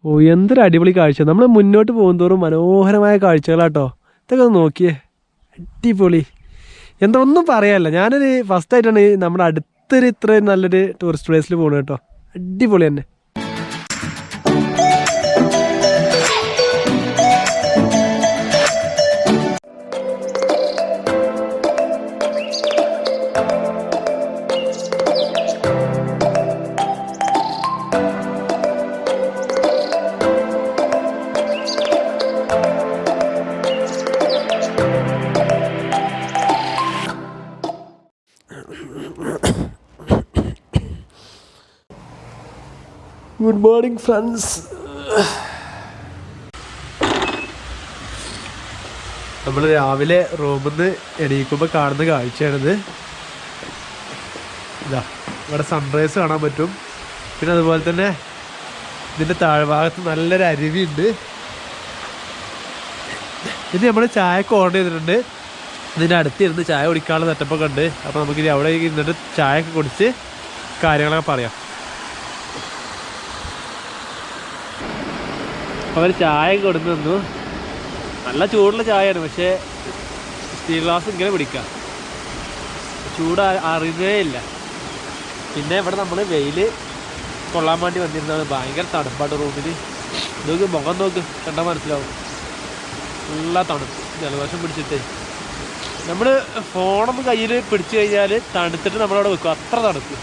ഓ എന്തൊരു അടിപൊളി കാഴ്ച. നമ്മൾ മുന്നോട്ട് പോകുന്തോറും മനോഹരമായ കാഴ്ചകളാട്ടോ. ഇതൊക്കെ ഒന്ന് നോക്കിയേ, അടിപൊളി. എന്താ ഒന്നും പറയാനില്ല. ഞാനൊരു ഫസ്റ്റായിട്ടാണ് നമ്മുടെ അടുത്തൊരു ഇത്രയും നല്ലൊരു ടൂറിസ്റ്റ് പ്ലേസിൽ പോകുന്നത് കേട്ടോ. അടിപൊളി തന്നെ. Good morning friends. നമ്മൾ രാവിലെ റൂമിൽ നിന്ന് എണീക്കുമ്പോൾ കാണുന്ന കാഴ്ചയാണിത്. ഇതാ ഇവിടെ സൺറൈസ് കാണാൻ പറ്റും. പിന്നെ അതുപോലെ തന്നെ ഇതിൻ്റെ താഴ്ഭാഗത്ത് നല്ലൊരു അരുവിയുണ്ട്. ഇത് നമ്മൾ ചായയൊക്കെ ഓർഡർ ചെയ്തിട്ടുണ്ട്. ഇതിൻ്റെ അടുത്തിരുന്ന് ചായ കുടിക്കാനുള്ള സെറ്റപ്പൊക്കെ ഉണ്ട്. അപ്പോൾ നമുക്കിനി അവിടെ ഇരുന്നിട്ട് ചായയൊക്കെ കുടിച്ച് കാര്യങ്ങളൊക്കെ പറയാം. അവർ ചായ കൊടുത്തു തന്നു. നല്ല ചൂടുള്ള ചായയാണ്, പക്ഷേ സ്റ്റീൽ ഗ്ലാസ് ഇങ്ങനെ പിടിക്കാം, ചൂട് അറിയുന്നേ ഇല്ല. പിന്നെ ഇവിടെ നമ്മൾ വെയിൽ കൊള്ളാൻ വേണ്ടി വന്നിരുന്നതാണ്. ഭയങ്കര തണുപ്പാട്ട് റൂമിൽ. നോക്ക് മുഖം നോക്ക്, കണ്ടാൽ മനസ്സിലാവും. നല്ല തണുപ്പ്, ജലദോഷം പിടിച്ചിട്ട്. നമ്മൾ ഫോണൊന്ന് കയ്യിൽ പിടിച്ചു കഴിഞ്ഞാൽ തണുത്തിട്ട് നമ്മളവിടെ വെക്കും, അത്ര തണുപ്പ്.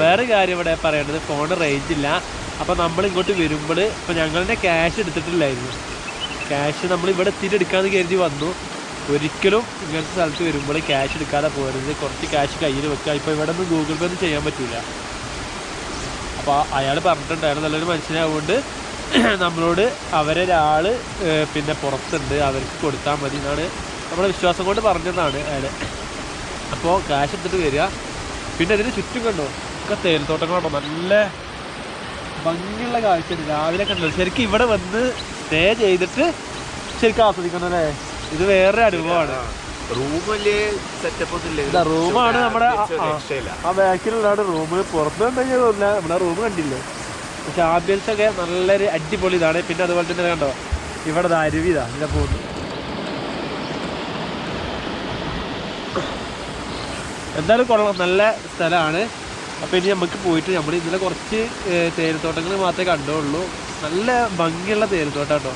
വേറെ കാര്യം ഇവിടെ പറയേണ്ടത്, ഫോണ് റേഞ്ച് ഇല്ല. അപ്പോൾ നമ്മൾ ഇങ്ങോട്ട് വരുമ്പോൾ ഇപ്പോൾ ഞങ്ങളുടെ ക്യാഷ് എടുത്തിട്ടില്ലായിരുന്നു. ക്യാഷ് നമ്മൾ ഇവിടെ എത്തിയിട്ട് എടുക്കാമെന്ന് കരുതി വന്നു. ഒരിക്കലും ഇങ്ങനത്തെ സ്ഥലത്ത് വരുമ്പോൾ ക്യാഷ് എടുക്കാതെ പോകരുത്. കുറച്ച് ക്യാഷ് കയ്യിൽ വെക്കുക. ഇപ്പോൾ ഇവിടെ നിന്ന് ഗൂഗിൾ പേ ഒന്നും ചെയ്യാൻ പറ്റില്ല. അപ്പോൾ അയാൾ പറഞ്ഞിട്ടുണ്ട്, അയാൾ നല്ലൊരു മനുഷ്യനായതുകൊണ്ട് നമ്മളോട് അവരൊരാൾ പിന്നെ പുറത്തുണ്ട്, അവർക്ക് കൊടുത്താൽ മതി എന്നാണ് നമ്മുടെ വിശ്വാസം കൊണ്ട് പറഞ്ഞതാണ് അയാൾ. അപ്പോൾ ക്യാഷ് എടുത്തിട്ട് വരിക. പിന്നെ അതിന് ചുറ്റും കണ്ടോ ഒക്കെ തേയിലത്തോട്ടങ്ങളാണോ, നല്ല ഭംഗിയുള്ള കാഴ്ചയാണ്. രാവിലെ കണ്ടത് ശരിക്കും ഇവിടെ വന്ന് സ്റ്റേ ചെയ്തിട്ട് ശരിക്കും ആസ്വദിക്കണം അല്ലേ. ഇത് വേറെ അനുഭവമാണ്. റൂമാണ് നമ്മുടെ ആ ബാക്കിലുള്ളതാണ് റൂം. പുറത്ത് കണ്ടുകഴിഞ്ഞാൽ തോന്നില്ല, നമ്മുടെ റൂം കണ്ടില്ലേ. പക്ഷെ ആംബിയൻസ് ഒക്കെ നല്ലൊരു അടിപൊളി ഇതാണ്. പിന്നെ അതുപോലെ തന്നെ കണ്ടോ ഇവിടെ അരുവി ഇതാ ഇതിനെ പോകുന്നു. എന്തായാലും കൊള്ളാം, നല്ല സ്ഥലമാണ്. അപ്പോൾ ഇനി നമുക്ക് പോയിട്ട് നമ്മൾ ഇന്നലെ കുറച്ച് തേയിലത്തോട്ടങ്ങൾ മാത്രമേ കണ്ടുള്ളൂ. നല്ല ഭംഗിയുള്ള തേയിലത്തോട്ടം കേട്ടോ.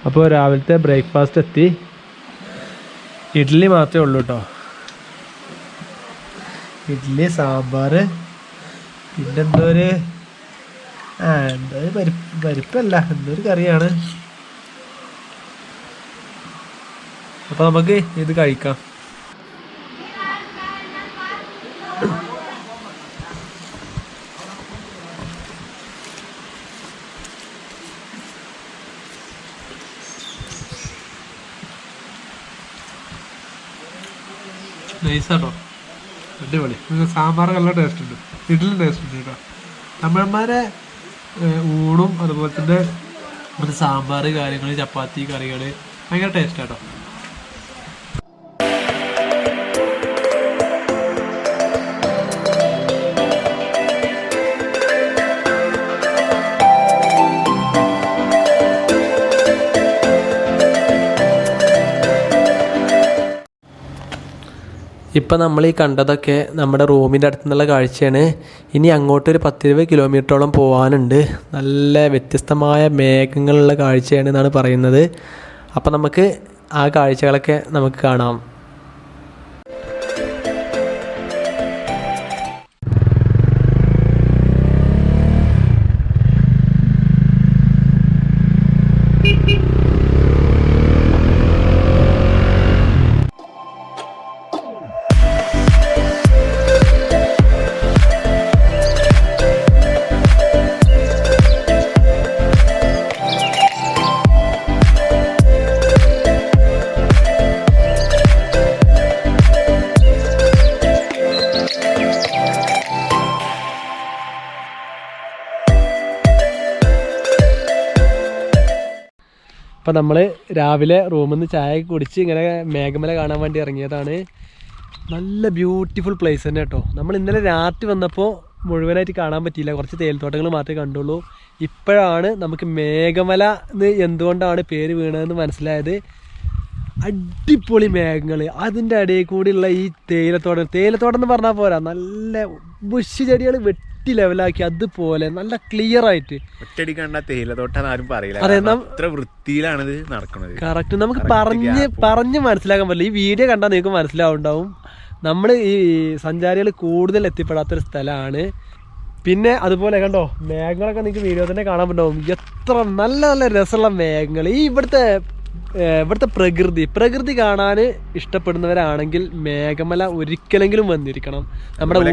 അപ്പോൾ രാവിലത്തെ ബ്രേക്ക്ഫാസ്റ്റ് എത്തി. ഇഡ്ഡലി മാത്രമേ ഉള്ളൂ കേട്ടോ. ഇഡ്ഡലി, സാമ്പാർ, പിന്നെന്തോ ഒരു പരിപ്പല്ല, എന്തൊരു കറിയാണ്. അപ്പോൾ നമുക്ക് ഇത് കഴിക്കാം. നൈസാട്ടോ, അടിപൊളി. സാമ്പാർ നല്ല ടേസ്റ്റ് ഉണ്ട്, ഇഡ്ഡലി ടേസ്റ്റ് ഉണ്ട് കേട്ടോ. തമിഴന്മാരെ ഊണും അതുപോലെ തന്നെ മറ്റേ സാമ്പാർ കാര്യങ്ങൾ, ചപ്പാത്തി കറികൾ ഭയങ്കര ടേസ്റ്റ് കേട്ടോ. ഇപ്പം നമ്മൾ ഈ കണ്ടതൊക്കെ നമ്മുടെ റൂമിൻ്റെ അടുത്തു നിന്നുള്ള കാഴ്ചയാണ്. ഇനി അങ്ങോട്ടൊരു 10-20 കിലോമീറ്ററോളം പോകാനുണ്ട്. നല്ല വ്യത്യസ്തമായ മേഘങ്ങളുള്ള കാഴ്ചയാണ് എന്നാണ് പറയുന്നത്. അപ്പം നമുക്ക് ആ കാഴ്ചകളൊക്കെ നമുക്ക് കാണാം. അപ്പോൾ നമ്മൾ രാവിലെ റൂമിൽ നിന്ന് ചായ കുടിച്ച് ഇങ്ങനെ മേഘമല കാണാൻ വേണ്ടി ഇറങ്ങിയതാണ്. നല്ല ബ്യൂട്ടിഫുൾ പ്ലേസ് തന്നെ കേട്ടോ. നമ്മൾ ഇന്നലെ രാത്രി വന്നപ്പോൾ മുഴുവനായിട്ട് കാണാൻ പറ്റിയില്ല, കുറച്ച് തേയിലത്തോട്ടങ്ങൾ മാത്രമേ കണ്ടുള്ളൂ. ഇപ്പോഴാണ് നമുക്ക് മേഘമല എന്ന് എന്തുകൊണ്ടാണ് പേര് വീണതെന്ന് മനസ്സിലായത്. അടിപൊളി മേഘങ്ങൾ, അതിൻ്റെ ഇടയിൽ കൂടിയുള്ള ഈ തേയിലത്തോട്ടം എന്ന് പറഞ്ഞാൽ പോരാ, നല്ല ബുഷ് ചെടികൾ വെട്ടി ലെവലാക്കി അതുപോലെ നല്ല ക്ലിയർ ആയിട്ട് കറക്റ്റ് നമുക്ക് പറഞ്ഞ് മനസ്സിലാക്കാൻ പറ്റില്ല. ഈ വീഡിയോ കണ്ടാൽ നിങ്ങൾക്ക് മനസ്സിലാവുണ്ടാവും. നമ്മൾ ഈ സഞ്ചാരികൾ കൂടുതൽ എത്തിപ്പെടാത്തൊരു സ്ഥലമാണ്. പിന്നെ അതുപോലെ കണ്ടോ മേഘങ്ങളൊക്കെ നിങ്ങൾക്ക് വീഡിയോ തന്നെ കാണാൻ പറ്റും. എത്ര നല്ല നല്ല രസമുള്ള മേഘങ്ങൾ. ഈ ഇവിടുത്തെ പ്രകൃതി കാണാൻ ഇഷ്ടപ്പെടുന്നവരാണെങ്കിൽ മേഘമല ഒരിക്കലെങ്കിലും വന്നിരിക്കണം. നമ്മുടെ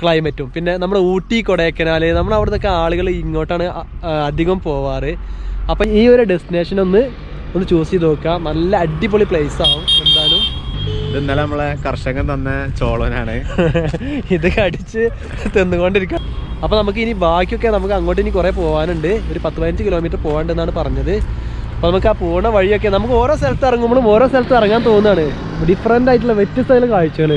ക്ലൈമറ്റും പിന്നെ നമ്മുടെ ഊട്ടി കൊടൈക്കനാൽ നമ്മൾ അവിടുത്തെ ആളുകൾ ഇങ്ങോട്ടാണ് അധികം പോവാറ്. അപ്പം ഈ ഒരു ഡെസ്റ്റിനേഷൻ ഒന്ന് ചൂസ് ചെയ്ത് നോക്കുക. നല്ല അടിപൊളി പ്ലേസ് ആവും എന്തായാലും. ഇന്നലെ നമ്മളെ കർഷകൻ തന്ന ചോളനാണ്. ഇത് കടിച്ച് തിന്നുകൊണ്ടിരിക്കുക. അപ്പോൾ നമുക്ക് ഇനി ബാക്കിയൊക്കെ നമുക്ക് അങ്ങോട്ട് ഇനി കുറേ പോകാനുണ്ട്. ഒരു 10-15 കിലോമീറ്റർ പോകാണ്ടെന്നാണ് പറഞ്ഞത്. അപ്പോൾ നമുക്ക് ആ പോകുന്ന വഴിയൊക്കെ നമുക്ക് ഓരോ സ്ഥലത്ത് ഇറങ്ങുമ്പോഴും ഓരോ സ്ഥലത്ത് ഇറങ്ങാൻ തോന്നുകയാണ്. ഡിഫറെൻ്റ് ആയിട്ടുള്ള വ്യത്യസ്തമായ കാഴ്ചകൾ.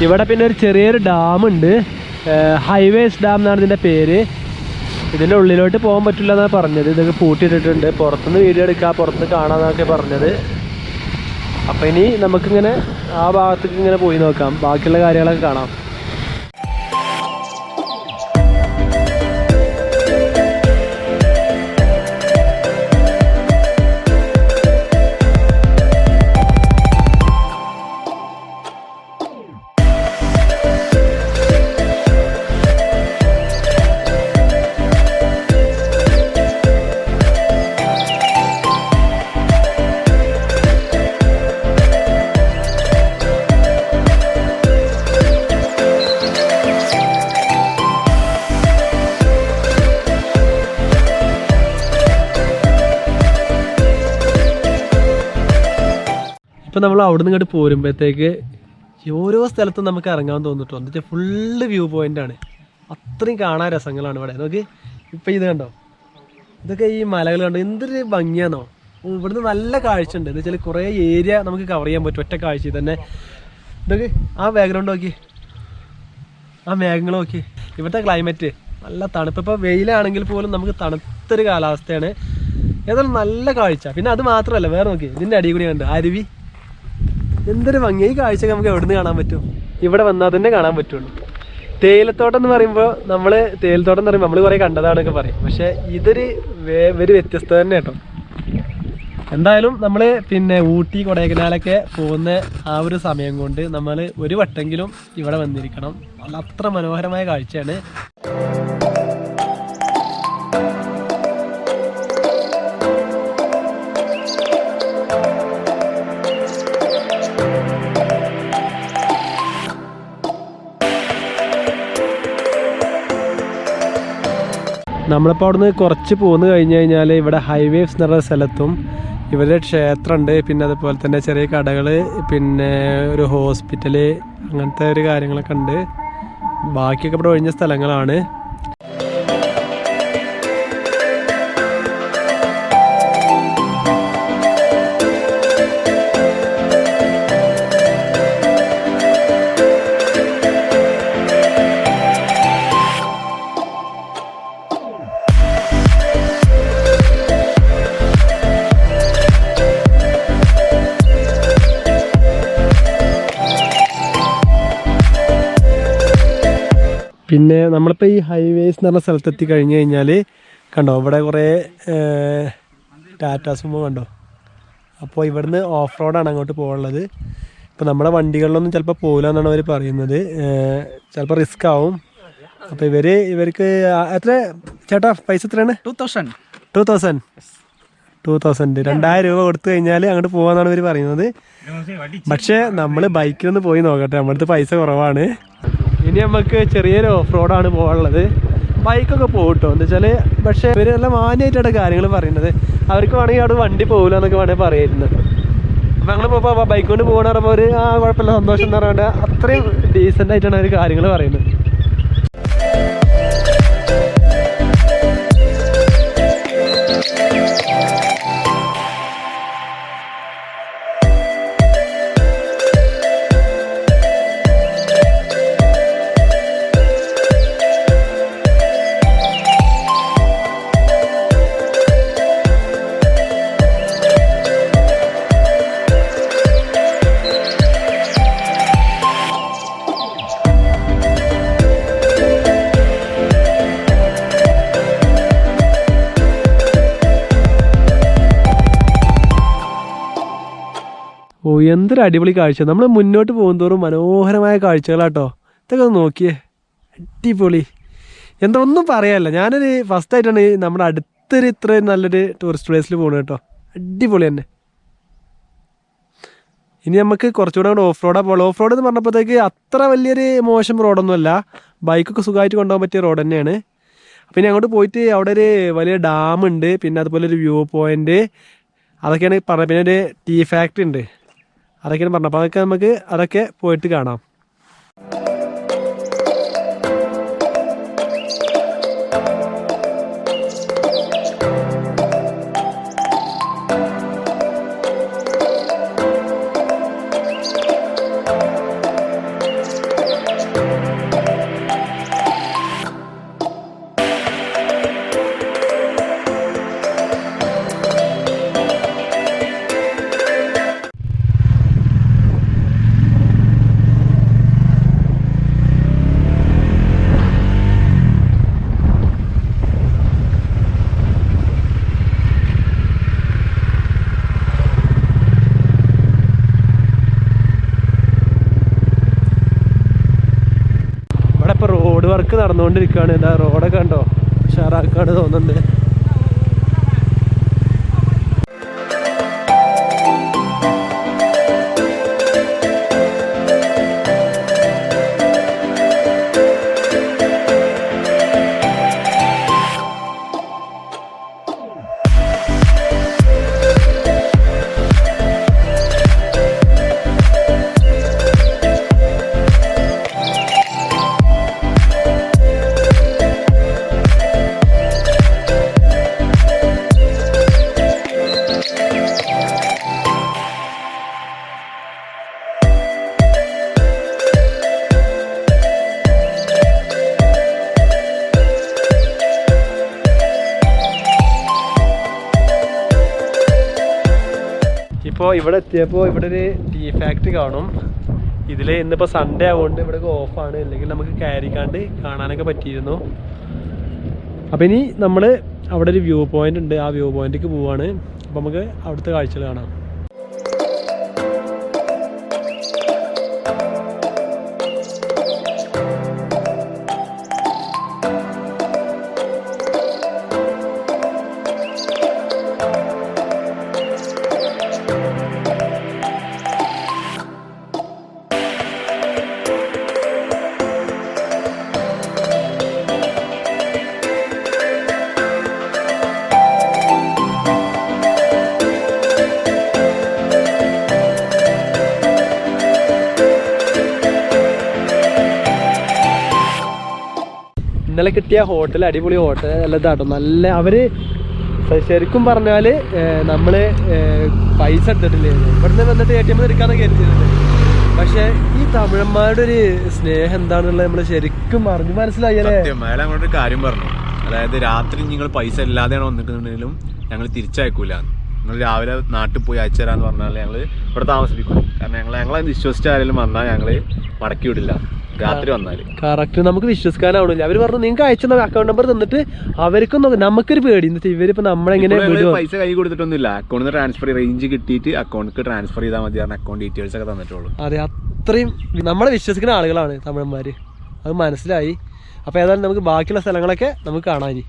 ഇവിടെ പിന്നെ ഒരു ചെറിയൊരു ഡാമുണ്ട്, ഹൈവേസ് ഡാം എന്നാണ് ഇതിൻ്റെ പേര്. ഇതിൻ്റെ ഉള്ളിലോട്ട് പോകാൻ പറ്റില്ല എന്നാണ് പറഞ്ഞത്. ഇതൊക്കെ പൂട്ടിയിട്ടിട്ടുണ്ട്. പുറത്തുനിന്ന് വീഡിയോ എടുക്കുക, പുറത്തുനിന്ന് കാണാമെന്നൊക്കെ പറഞ്ഞത്. അപ്പോൾ ഇനി നമുക്കിങ്ങനെ ആ ഭാഗത്തേക്ക് ഇങ്ങനെ പോയി നോക്കാം, ബാക്കിയുള്ള കാര്യങ്ങളൊക്കെ കാണാം. ഇപ്പം നമ്മൾ അവിടെ നിന്ന് ഇങ്ങോട്ട് പോരുമ്പോഴത്തേക്ക് ഓരോ സ്ഥലത്തും നമുക്ക് ഇറങ്ങാൻ തോന്നിട്ടോ. എന്താ വെച്ചാൽ ഫുള്ള് വ്യൂ പോയിൻ്റാണ്. അത്രയും കാണാൻ രസങ്ങളാണ് ഇവിടെ. നോക്ക് ഇപ്പം ഇത് കണ്ടോ, ഇതൊക്കെ ഈ മലകൾ കണ്ടോ, എന്തൊരു ഭംഗിയാണോ. ഇവിടുന്ന് നല്ല കാഴ്ച ഉണ്ട്. എന്ന് വെച്ചാൽ കുറേ ഏരിയ നമുക്ക് കവർ ചെയ്യാൻ പറ്റും ഒറ്റ കാഴ്ചയിൽ തന്നെ. ഇതൊക്കെ ആ ബാക്ക്ഗ്രൗണ്ട് നോക്കി, ആ മേഘങ്ങൾ നോക്കി. ഇവിടുത്തെ ക്ലൈമറ്റ് നല്ല തണുപ്പ്. ഇപ്പോൾ വെയിലാണെങ്കിൽ പോലും നമുക്ക് തണുത്തൊരു കാലാവസ്ഥയാണ്. ഏതായാലും നല്ല കാഴ്ച. പിന്നെ അത് മാത്രമല്ല, വേറെ നോക്കി ഇതിൻ്റെ അടിയിൽ കൂടി കണ്ട് അരുവി. എന്തൊരു ഭംഗി. ഈ കാഴ്ച നമുക്ക് എവിടെ നിന്ന് കാണാൻ പറ്റും? ഇവിടെ വന്നാൽ തന്നെ കാണാൻ പറ്റുള്ളൂ. തേയിലത്തോട്ടം എന്ന് പറയുമ്പോൾ തേയിലത്തോട്ടം എന്ന് പറയുമ്പോൾ നമ്മൾ കുറേ കണ്ടതാണൊക്കെ പറയും. പക്ഷേ ഇതൊരു വ്യത്യസ്തത തന്നെ കേട്ടോ. എന്തായാലും നമ്മൾ പിന്നെ ഊട്ടി കൊടൈക്കനാലൊക്കെ പോകുന്ന ആ ഒരു സമയം കൊണ്ട് നമ്മൾ ഒരു വട്ടെങ്കിലും ഇവിടെ വന്നിരിക്കണം. അത്ര മനോഹരമായ കാഴ്ചയാണ്. നമ്മളിപ്പോൾ അവിടുന്ന് കുറച്ച് പോന്ന് കഴിഞ്ഞ് കഴിഞ്ഞാൽ ഇവിടെ ഹൈവേസ് എന്ന് പറഞ്ഞ സ്ഥലത്തും ഇവരുടെ ക്ഷേത്രമുണ്ട്. പിന്നെ അതുപോലെ തന്നെ ചെറിയ കടകൾ, പിന്നെ ഒരു ഹോസ്പിറ്റൽ, അങ്ങനത്തെ ഒരു കാര്യങ്ങളൊക്കെ ഉണ്ട്. ബാക്കിയൊക്കെ ഇവിടെ ഒഴിഞ്ഞ സ്ഥലങ്ങളാണ്. പിന്നെ നമ്മളിപ്പോൾ ഈ ഹൈവേസ് എന്ന് പറഞ്ഞ സ്ഥലത്തെത്തി കഴിഞ്ഞ് കഴിഞ്ഞാൽ കണ്ടോ ഇവിടെ കുറേ ടാറ്റാ സുമോ കണ്ടോ. അപ്പോൾ ഇവിടുന്ന് ഓഫ് റോഡാണ് അങ്ങോട്ട് പോകാനുള്ളത്. ഇപ്പോൾ നമ്മുടെ വണ്ടികളിലൊന്നും ചിലപ്പോൾ പോകില്ല എന്നാണ് അവർ പറയുന്നത്. ചിലപ്പോൾ റിസ്ക് ആവും. അപ്പോൾ ഇവർക്ക് എത്ര ചേട്ടാ പൈസ എത്രയാണ്? 2000. 2000 രൂപ കൊടുത്തു കഴിഞ്ഞാൽ അങ്ങോട്ട് പോകാന്നാണ് ഇവർ പറയുന്നത്. പക്ഷെ നമ്മൾ ബൈക്കിലൊന്ന് പോയി നോക്കട്ടെ, നമ്മുടെ അടുത്ത് പൈസ കുറവാണ്. ഇനി നമുക്ക് ചെറിയൊരു ഓഫ് റോഡാണ് പോകാനുള്ളത്. ബൈക്കൊക്കെ പോകട്ടോ എന്താ വെച്ചാൽ, പക്ഷേ ഇവർ നല്ല മാന്യമായിട്ടാണ് കാര്യങ്ങൾ പറയുന്നത്. അവർക്ക് വേണമെങ്കിൽ അവിടെ വണ്ടി പോകില്ല എന്നൊക്കെ വേണമെങ്കിൽ പറയുന്നത്. അപ്പം ഞങ്ങൾ ഇപ്പോൾ ബൈക്ക് കൊണ്ട് പോകണമെന്ന് പറയുമ്പോൾ ഒരു കുഴപ്പമില്ല സന്തോഷം എന്ന് പറയാണ്ട് അത്രയും ഡീസൻ്റ് ആയിട്ടാണ് അവർ കാര്യങ്ങൾ പറയുന്നത്. ഓ എന്തൊരു അടിപൊളി കാഴ്ച. നമ്മൾ മുന്നോട്ട് പോകുന്തോറും മനോഹരമായ കാഴ്ചകളാട്ടോ. ഇതൊക്കെ ഒന്ന് നോക്കിയേ, അടിപൊളി. എന്താ ഒന്നും പറയാനില്ല. ഞാനൊരു ഫസ്റ്റായിട്ടാണ് നമ്മുടെ അടുത്തൊരു ഇത്രയും നല്ലൊരു ടൂറിസ്റ്റ് പ്ലേസിൽ പോകുന്നത് കേട്ടോ. അടിപൊളി തന്നെ. ഇനി നമുക്ക് കുറച്ചുകൂടെ കൂടെ ഓഫ് റോഡാണ് പോകുന്നത്. ഓഫ് റോഡ് എന്ന് പറഞ്ഞപ്പോഴത്തേക്ക് അത്ര വലിയൊരു മോശം റോഡൊന്നുമല്ല, ബൈക്കൊക്കെ സുഖമായിട്ട് കൊണ്ടുപോകാൻ പറ്റിയ റോഡ് തന്നെയാണ്. പിന്നെ അങ്ങോട്ട് പോയിട്ട് അവിടെ ഒരു വലിയ ഡാമുണ്ട്, പിന്നെ അതുപോലെ ഒരു വ്യൂ പോയിന്റ്, അതൊക്കെയാണ് പറഞ്ഞത്. പിന്നെ ഒരു ടീ ഫാക്ടറി ഉണ്ട്, അതൊക്കെയാണ് പറഞ്ഞത്. അപ്പോൾ അതൊക്കെ പോയിട്ട് കാണാം. വർക്ക് നടന്നുകൊണ്ടിരിക്കുകയാണ്. ഇതാ റോഡൊക്കെ കണ്ടോ, ഉഷാറാക്കാണ് തോന്നുന്നുണ്ട്. ഇപ്പോൾ ഇവിടെ എത്തിയപ്പോൾ ഇവിടെ ഒരു ടീ ഫാക്ടറി കാണും. ഇതിൽ ഇന്നിപ്പോൾ സൺഡേ ആയതുകൊണ്ട് ഇവിടെ ഓഫാണ്, അല്ലെങ്കിൽ നമുക്ക് കയറിക്കാണ്ട് കാണാനൊക്കെ പറ്റിയിരുന്നു. അപ്പോൾ ഇനി നമ്മൾ അവിടെ ഒരു വ്യൂ പോയിന്റ് ഉണ്ട്, ആ വ്യൂ പോയിന്റിലേക്ക് പോവാണ്. അപ്പോൾ നമുക്ക് അവിടുത്തെ കാഴ്ചകൾ കാണാം. ഇന്നലെ കിട്ടിയ ഹോട്ടൽ അടിപൊളി ഹോട്ടൽ നല്ലതാട്ടോ. നല്ല അവർ ശരിക്കും പറഞ്ഞാൽ നമ്മൾ പൈസ എടുത്തിട്ടില്ലായിരുന്നു, ഇവിടുന്ന് വന്നിട്ട് ATM എടുക്കാന്നൊക്കെ കരുതിയിട്ടുണ്ട്. പക്ഷെ ഈ തമിഴന്മാരുടെ ഒരു സ്നേഹം എന്താണെന്നുള്ളത് നമ്മൾ ശരിക്കും അറിഞ്ഞു മനസ്സിലായല്ലേ. അങ്ങോട്ടൊരു കാര്യം പറഞ്ഞു, അതായത് രാത്രി നിങ്ങൾ പൈസ ഇല്ലാതെയാണ് വന്നിട്ടുണ്ടെങ്കിലും ഞങ്ങൾ തിരിച്ചയക്കൂല, നിങ്ങൾ രാവിലെ നാട്ടിൽ പോയി അയച്ചു തരാന്ന് പറഞ്ഞാൽ ഞങ്ങൾ ഇവിടെ താമസിപ്പിക്കും. കാരണം ഞങ്ങളെ വിശ്വസിച്ച ആരെങ്കിലും വന്നാൽ ഞങ്ങൾ മടക്കി വിടില്ല രാത്രി വന്നാൽ. കറക്റ്റ്, നമുക്ക് വിശ്വസിക്കാനാവണില്ല. അവർ പറഞ്ഞു നിങ്ങൾക്ക് അയച്ച അക്കൗണ്ട് നമ്പർ തന്നിട്ട് അവർക്കും നമുക്കൊരു പേടി, ഇവരിപ്പോ നമ്മളെങ്ങനെ പൈസ കൈ കൊടുത്തിട്ടൊന്നുമില്ല, അക്കൗണ്ടിൽ ട്രാൻസ്ഫർ റേഞ്ച് കിട്ടിയിട്ട് അക്കൗണ്ടിൽ ട്രാൻസ്ഫർ ചെയ്താൽ മതി, അക്കൗണ്ട് ഡീറ്റെയിൽസ് ഒക്കെ തന്നിട്ടുള്ളൂ. അതെ, അത്രയും നമ്മളെ വിശ്വസിക്കുന്ന ആളുകളാണ് തമിഴന്മാർ, അത് മനസ്സിലായി. അപ്പോൾ ഏതായാലും നമുക്ക് ബാക്കിയുള്ള സ്ഥലങ്ങളൊക്കെ നമുക്ക് കാണാൻ.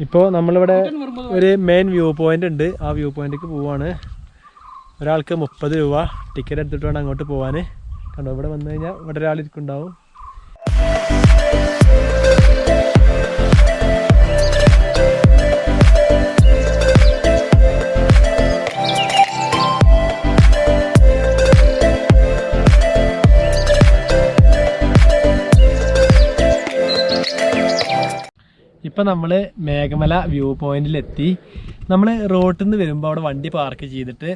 ഇപ്പോൾ നമ്മളിവിടെ ഒരു മെയിൻ വ്യൂ പോയിന്റ് ഉണ്ട്. ആ വ്യൂ പോയിന്റിലേക്ക് പോവാണ്. ഒരാൾക്ക് 30 രൂപ ടിക്കറ്റ് എടുത്തിട്ട് വേണം അങ്ങോട്ട് പോകാൻ. കണ്ടോ, ഇവിടെ വന്നു കഴിഞ്ഞാൽ ഇവിടെ ഒരാൾ ഇരിക്കുന്നുണ്ടാവും. ഇപ്പം നമ്മൾ മേഘമല വ്യൂ പോയിന്റിലെത്തി. നമ്മൾ റോട്ടിൽ നിന്ന് വരുമ്പോൾ അവിടെ വണ്ടി പാർക്ക് ചെയ്തിട്ട്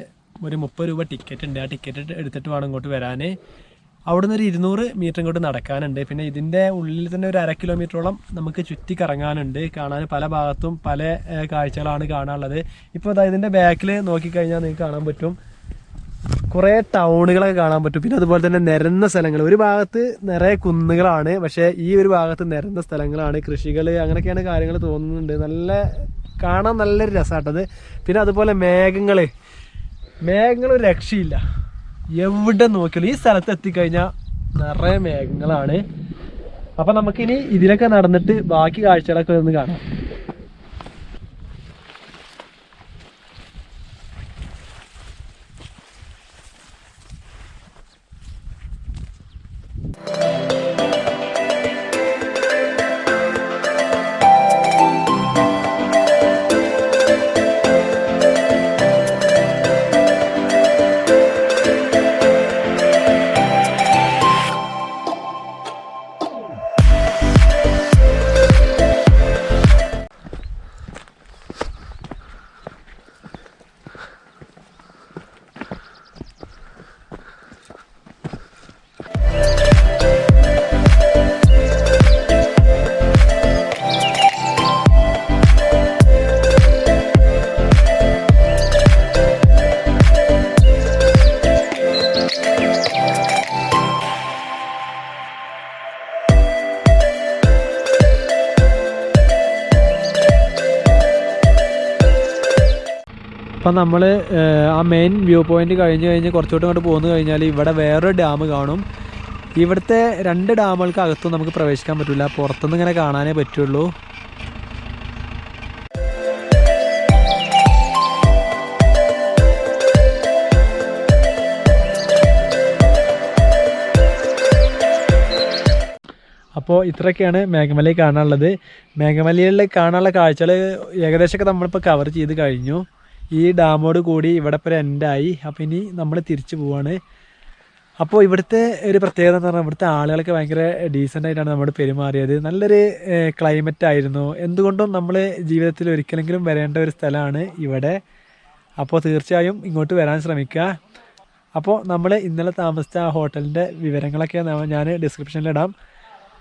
ഒരു 30 രൂപ ടിക്കറ്റ് ഉണ്ട്. ആ ടിക്കറ്റ് എടുത്തിട്ട് വേണം ഇങ്ങോട്ട് വരാൻ. അവിടെ നിന്ന് ഒരു 200 മീറ്റർ ഇങ്ങോട്ട് നടക്കാനുണ്ട്. പിന്നെ ഇതിൻ്റെ ഉള്ളിൽ തന്നെ ഒരു 1/2 കിലോമീറ്ററോളം നമുക്ക് ചുറ്റി കറങ്ങാനുണ്ട്. കാണാൻ പല ഭാഗത്തും പല കാഴ്ചകളാണ് കാണാനുള്ളത്. ഇപ്പോൾ അതായത് ഇതിൻ്റെ ബാക്കിൽ നോക്കിക്കഴിഞ്ഞാൽ നിങ്ങൾക്ക് കാണാൻ പറ്റും കുറേ ടൗണുകളൊക്കെ കാണാൻ പറ്റും. പിന്നെ അതുപോലെ തന്നെ നിരന്ന സ്ഥലങ്ങൾ. ഒരു ഭാഗത്ത് നിറയെ കുന്നുകളാണ്, പക്ഷേ ഈ ഒരു ഭാഗത്ത് നിരന്ന സ്ഥലങ്ങളാണ്, കൃഷികൾ, അങ്ങനെയൊക്കെയാണ് കാര്യങ്ങൾ തോന്നുന്നുണ്ട്. കാണാൻ നല്ലൊരു രസമാട്ടത്. പിന്നെ അതുപോലെ മേഘങ്ങൾ ഒരു രക്ഷയില്ല. എവിടെ നോക്കിയാലും ഈ സ്ഥലത്ത് എത്തിക്കഴിഞ്ഞാൽ നിറയെ മേഘങ്ങളാണ്. അപ്പം നമുക്കിനി ഇതിലൊക്കെ നടന്നിട്ട് ബാക്കി കാഴ്ചകളൊക്കെ ഒന്ന് കാണാം. അപ്പം നമ്മൾ ആ മെയിൻ വ്യൂ പോയിന്റ് കഴിഞ്ഞ് കുറച്ചോട്ട് ഇങ്ങോട്ട് പോന്നു കഴിഞ്ഞാൽ ഇവിടെ വേറൊരു ഡാം കാണും. ഇവിടുത്തെ 2 ഡാമുകൾക്ക് അകത്തും നമുക്ക് പ്രവേശിക്കാൻ പറ്റില്ല, പുറത്തുനിന്ന് ഇങ്ങനെ കാണാനേ പറ്റുള്ളൂ. അപ്പോൾ ഇത്രയൊക്കെയാണ് മേഘമലയിൽ കാണാനുള്ളത്. മേഘമലയിൽ കാണാനുള്ള കാഴ്ചകൾ ഏകദേശമൊക്കെ നമ്മളിപ്പോൾ കവർ ചെയ്ത് കഴിഞ്ഞു. ഈ ഡാമോട് കൂടി ഇവിടെ ഇപ്പോൾ എൻഡായി. അപ്പോൾ ഇനി നമ്മൾ തിരിച്ചു പോവാണ്. അപ്പോൾ ഇവിടുത്തെ ഒരു പ്രത്യേകത എന്ന് പറഞ്ഞാൽ ഇവിടുത്തെ ആളുകളൊക്കെ ഭയങ്കര ഡീസൻ്റ് ആയിട്ടാണ് നമ്മൾ പെരുമാറിയത്. നല്ലൊരു ക്ലൈമറ്റ് ആയിരുന്നു. എന്തുകൊണ്ടും നമ്മൾ ജീവിതത്തിൽ ഒരിക്കലെങ്കിലും വരേണ്ട ഒരു സ്ഥലമാണ് ഇവിടെ. അപ്പോൾ തീർച്ചയായും ഇങ്ങോട്ട് വരാൻ ശ്രമിക്കുക. അപ്പോൾ നമ്മൾ ഇന്നലെ താമസിച്ച ആ ഹോട്ടലിൻ്റെ വിവരങ്ങളൊക്കെ ഞാൻ ഡിസ്ക്രിപ്ഷനിലിടാം.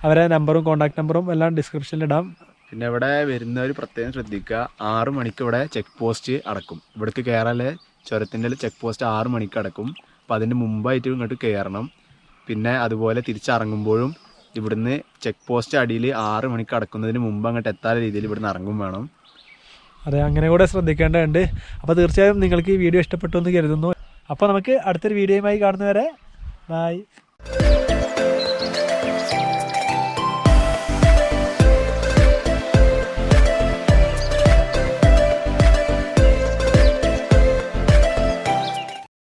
അവരെ നമ്പറും കോൺടാക്ട് നമ്പറും എല്ലാം ഡിസ്ക്രിപ്ഷനിലിടാം. പിന്നെ ഇവിടെ വരുന്നവർ പ്രത്യേകം ശ്രദ്ധിക്കുക, 6 മണിക്ക് ഇവിടെ ചെക്ക് പോസ്റ്റ് അടക്കും. ഇവിടേക്ക് കയറാല്ലേ ചുരത്തിൻ്റെ ചെക്ക് പോസ്റ്റ് 6 മണിക്ക് അടക്കും. അപ്പോൾ അതിന് മുമ്പായിട്ട് ഇങ്ങോട്ട് കയറണം. പിന്നെ അതുപോലെ തിരിച്ചിറങ്ങുമ്പോഴും ഇവിടുന്ന് ചെക്ക് പോസ്റ്റ് അടിയിൽ 6 മണിക്ക് അടക്കുന്നതിന് മുമ്പ് അങ്ങോട്ട് എത്താത്ത രീതിയിൽ ഇവിടുന്ന് ഇറങ്ങും വേണം. അതെ, അങ്ങനെ കൂടെ ശ്രദ്ധിക്കേണ്ടതുണ്ട്. അപ്പോൾ തീർച്ചയായും നിങ്ങൾക്ക് ഈ വീഡിയോ ഇഷ്ടപ്പെട്ടു എന്ന് കരുതുന്നു. അപ്പോൾ നമുക്ക് അടുത്തൊരു വീഡിയോയുമായി കാണുന്നവരെ ബൈ.